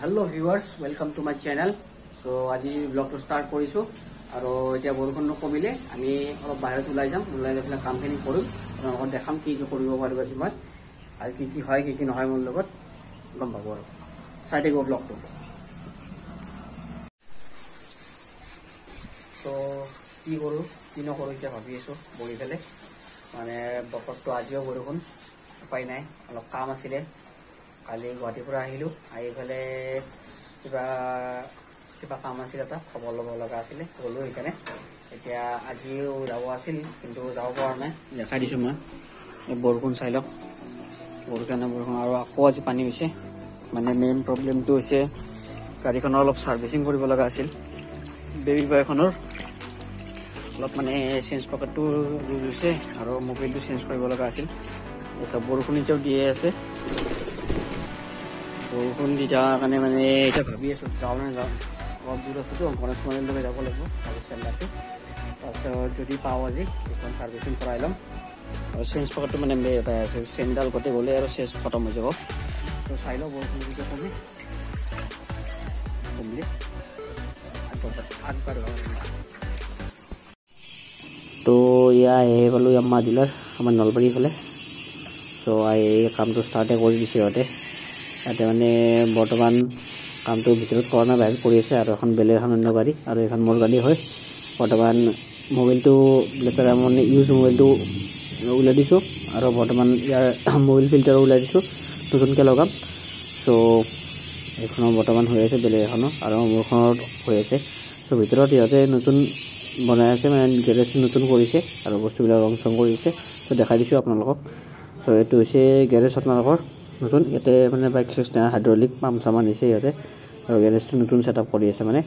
Hello viewers welcome to my channel. So आज blog तो start करिसो আৰু এতিয়া বৰষুণ কমিলে আমি অলপ বাহিৰত ওলাই যাম। ওলাই গৈ পেলাই কামখিনি কৰিম, আপোনালোকক দেখাম কি কি কৰিব পাৰিব যিমান আৰু কি কি হয় কি কি নহয় মোৰ লগত গম পাব আৰু চাই থাকিব ব্লগটো। তো কি কৰোঁ কি নকৰোঁ এতিয়া ভাবি আছোঁ বহি পেলাই। মানে বতৰটো আজিও বৰষুণ, উপায় নাই, অলপ কাম আছিলে। কালি গুৱাহাটীৰ পৰা আহিলোঁ, আহি পেলাই কিবা কাম আছিল, এটা খবৰ ল'ব লগা আছিলে, গ'লোঁ সেইকাৰণে। এতিয়া আজিও যাব আছিল কিন্তু যাব পৰা নাই। দেখাই দিছোঁ মই, বৰষুণ চাই লওক, বৰষুণ আৰু আকৌ আজি পানী হৈছে। মানে মেইন প্ৰব্লেমটো হৈছে গাড়ীখনৰ অলপ ছাৰ্ভিচিং কৰিব লগা আছিল। বেবী বয়খনৰ অলপ মানে চেঞ্জ পকেটটো লুজ হৈছে আৰু মোবাইলটো চেঞ্জ কৰিব লগা আছিল। তাৰপিছত বৰষুণ এতিয়াও দিয়ে আছে, বৰষুণ দি থকাৰ কাৰণে মানে এতিয়া ভাবি আছোঁ যাওঁ নে যাওঁ। অলপ দূৰ আছোঁতো, গণেশ মন্দিৰলৈকে যাব লাগিব ছাৰ্ভিচ চেণ্টাৰটো। তাৰপিছত যদি পাওঁ আজি এইখন ছাৰ্ভিচিং কৰাই ল'ম। আৰু চেঞ্জ পকেটটো মানে চেইনডাল গোটেই গ'লে আৰু চেঞ্জ খতম হৈ যাব। তো চাই লওঁ বৰষুণ যদি কমে তো এয়া আহি পালোঁ আমাৰ ডিলাৰ, আমাৰ নলবাৰী ফালে। তো এই কামটো ষ্টাৰ্টে কৰি দিছে সিহঁতে। ইয়াতে মানে বৰ্তমান কামটো ভিতৰত কৰা নাই, বাহিৰত কৰি আছে। আৰু এখন বেলেগ এখন অন্য গাড়ী আৰু এখন মোৰ গাড়ী হয়। বৰ্তমান মোবাইলটো লেতেৰা মানে ইউজ মোবাইলটো ওলাই দিছোঁ আৰু বৰ্তমান ইয়াৰ মোবাইল ফিল্টাৰো ওলাই দিছোঁ, নতুনকৈ লগাম। চ' এইখনৰ বৰ্তমান হৈ আছে, বেলেগ এখনো আৰু মোৰখনত হৈ আছে। ত' ভিতৰত ইহঁতে নতুন বনাই আছে, মানে গেৰেজটো নতুন কৰিছে আৰু বস্তুবিলাক ৰং চং কৰিছে। ত' দেখাই দিছোঁ আপোনালোকক। চ' এইটো হৈছে গেৰেজ আপোনালোকৰ নতুন। ইয়াতে মানে বাইক চিষ্টেম হাইড্ৰলিক পাম্প চাম আনিছে ইহঁতে আৰু গেৰেজটো নতুন ছেট আপ কৰি আছে মানে।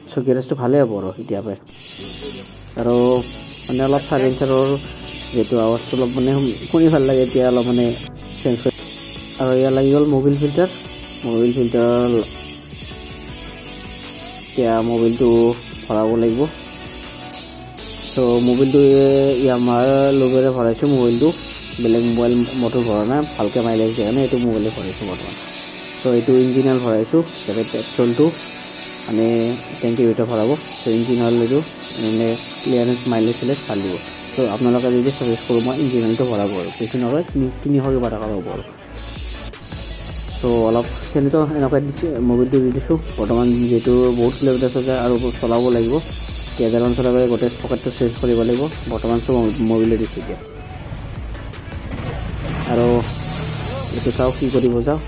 চ' গেৰেজটো ভালেই হ'ব আৰু এতিয়া পৰাই। আৰু মানে অলপ চাইলেঞ্চাৰৰ যিহেতু আৱাজটো অলপ মানে শুনি ভাল লাগে, এতিয়া অলপ মানে চেঞ্জ কৰি। আৰু ইয়াৰ লাগি গ'ল মোবাইল ফিল্টাৰ এতিয়া মোবাইলটো ভৰাব লাগিব। চ' মোবাইলটো আমাৰ লগৰে ভৰাইছোঁ মোবাইলটো, বেলেগ মোবাইল মটৰ ভৰা নাই, ভালকৈ মাইলেজ দিয়ে কাৰণে এইটো মোবাইলে ভৰাইছোঁ বৰ্তমান। ত' এইটো ইঞ্জিন অইল ভৰাইছোঁ, যাতে পেট্ৰলটো মানে টেংকিৰ ভিতৰত ভৰাব। ত' ইঞ্জিন অইল এইটো মানে ক্লিয়াৰেঞ্চ মাইলেজ চিলেজ ভাল দিব। ত' আপোনালোকে যদি চাজেষ্ট কৰোঁ মই ইঞ্জিন অইলটো ভৰাব আৰু বেছি নকয় 300 কিবা টকা ল'ব আৰু। চ' অলপ চেনিটো এনেকৈ দিছোঁ, মোবাইলটো দি দিছোঁ। বৰ্তমান যিহেতু বহুত কিলোমিটাৰ যায় আৰু চলাব লাগিব, কেইজনমান চলাব গোটেই পকেটটো চেঞ্জ কৰিব লাগিব। বৰ্তমান চব মোবাইলে দিছোঁ এতিয়া। আৰু এইটো চাওঁ কি কৰিব যাওঁ।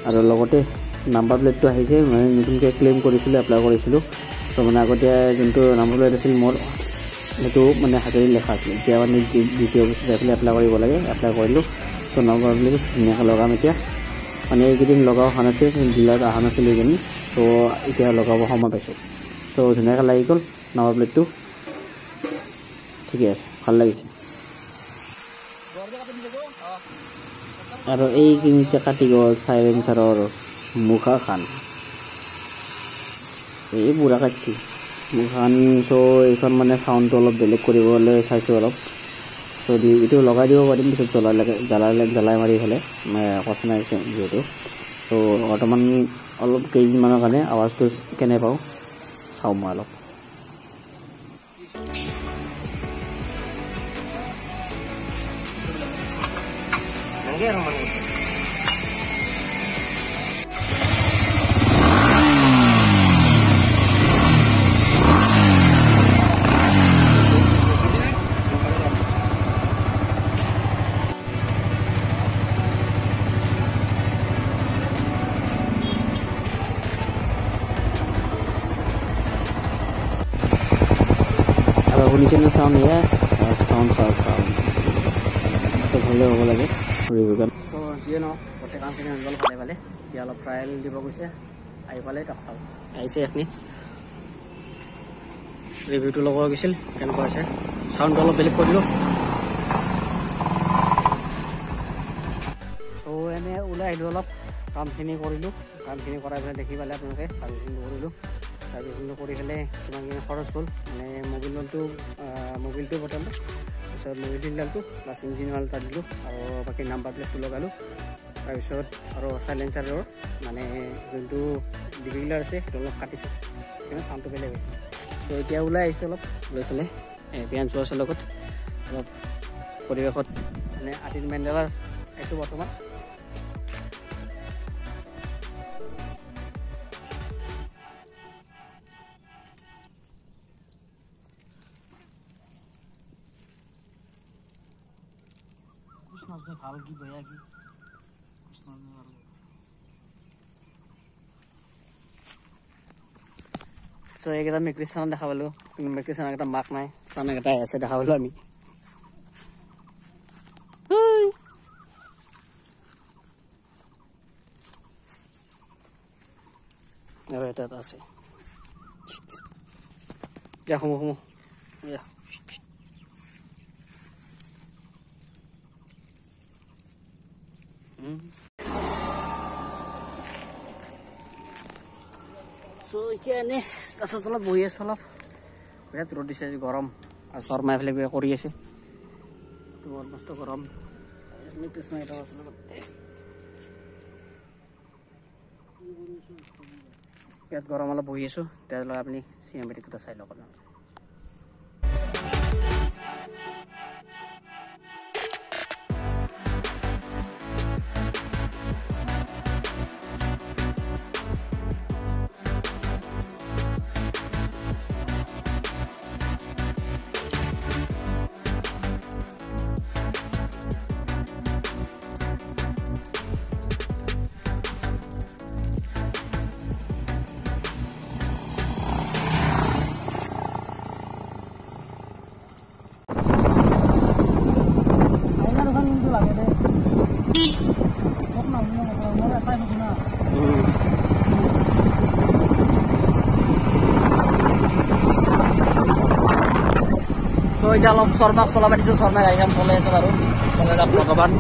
আৰু লগতে নাম্বাৰ প্লেটটো আহিছে, মানে নতুনকৈ ক্লেইম কৰিছিলোঁ, এপ্লাই কৰিছিলোঁ। ত' মানে আগতে যোনটো নাম্বাৰ প্লেট আছিল মোৰ, সেইটো মানে হাতেৰে লেখা আছিল। এতিয়া মানে দ্বিতীয় বস্তু যাই এপ্লাই কৰিব লাগে, এপ্লাই কৰিলোঁ। ত' নাম্বাৰ প্লেট ধুনীয়াকৈ লগাম এতিয়া। মানে এইকেইদিন লগাব অহা নাছিল, ডিলাৰত অহা নাছিল এইকেইদিন। ত' এতিয়া লগাব সময় পাইছোঁ। ত' ধুনীয়াকৈ লাগি গ'ল নাম্বাৰ প্লেটটো, ঠিকে আছে, ভাল লাগিছে। আৰু এইখিনি যে কাটি গ'ল চাইলেঞ্চাৰৰ মুখাখান, এই বুঢ়া কাটছি মুখান। চ' এইখন মানে চাউণ্ডটো অলপ বেলেগ কৰিবলৈ চাইছোঁ অলপ। চ' এইটো লগাই দিব পাৰিম পিছত জ্বলাই মাৰি পেলাই, কথা নাই যিহেতু। ত' বৰ্তমান অলপ কেইদিনমানৰ কাৰণে আৱাজটো কেনে পাওঁ চাওঁ মই অলপ। আৰু শুনিছেনে চাউণ্ড? এয়া চাউণ্ড ভালে হ'ব লাগে ৰিভিউখন। তো যিয়ে নহওক গোটেই কামখিনি হৈ গ'ল ভালে। এতিয়া অলপ ট্ৰায়েল দিব গৈছে, আহি পালে তাক চাওঁ। আহিছে এখনি ৰিভিউটো লগোৱা গৈছিল, কেনেকুৱা আছে। চাউণ্ডটো অলপ বেলেগ কৰিলোঁ। চ' এনে ওলাই আহিলোঁ, অলপ কামখিনি কৰিলোঁ। কামখিনি কৰাই পেলাই দেখি পালে আপোনালোকে ছাৰ্ভিচিংটো কৰিলোঁ। ছাৰ্ভিচিংটো কৰি পেলাই কিমানখিনি খৰচ হ'ল, মানে মোবাইলটো বটলটো, তাৰপিছত মোবাইল ফিল্টাৰটো প্লাছ ইঞ্জিন অইল এটা দিলোঁ আৰু বাকী নাম্বাৰ প্লেটটো লগালোঁ। তাৰপিছত আৰু সাইলেন্সাৰৰ মানে যোনটো ডিভিলাৰ আছে সেইটো অলপ কাটিছোঁ কিমান সাউণ্ডটো বেলেগ হৈছে তো এতিয়া ওলাই আহিছোঁ অলপ লৈ পেলাই পিয়াঞ্চু আছে লগত অলপ পৰিৱেশত মানে আটিন মেণ্ডেলা আহিছোঁ বৰ্তমান कृष्ण ভাল কি বেয়া কি কৃষ্ণ তো এইকেইটা মেকুৰী চানা দেখা পালোঁ কিন্তু মেকুৰী চানাকেইটা মাক নাই চানাকেইটা আছে দেখা পালোঁ আমি আৰু এটা আছে এতিয়া সোমো So এতিয়া এনে গছৰ তলত বহি আছো অলপ বিৰাট ৰ'দ দিছে আজি গৰম আৰু শৰ্মা এফালে কিবা কৰি আছে বৰ মস্ত গৰম কৃষ্ণ এটা ইয়াত গৰম অলপ বহি আছো তেতিয়াহ'লে আপুনি চিনেমেটিকটা চাই লওক তো এতিয়া অলপ শৰ্মাক চলাব দিছোঁ শৰ্মা গাড়ীখন চলাই আছে বাৰু ভগৱান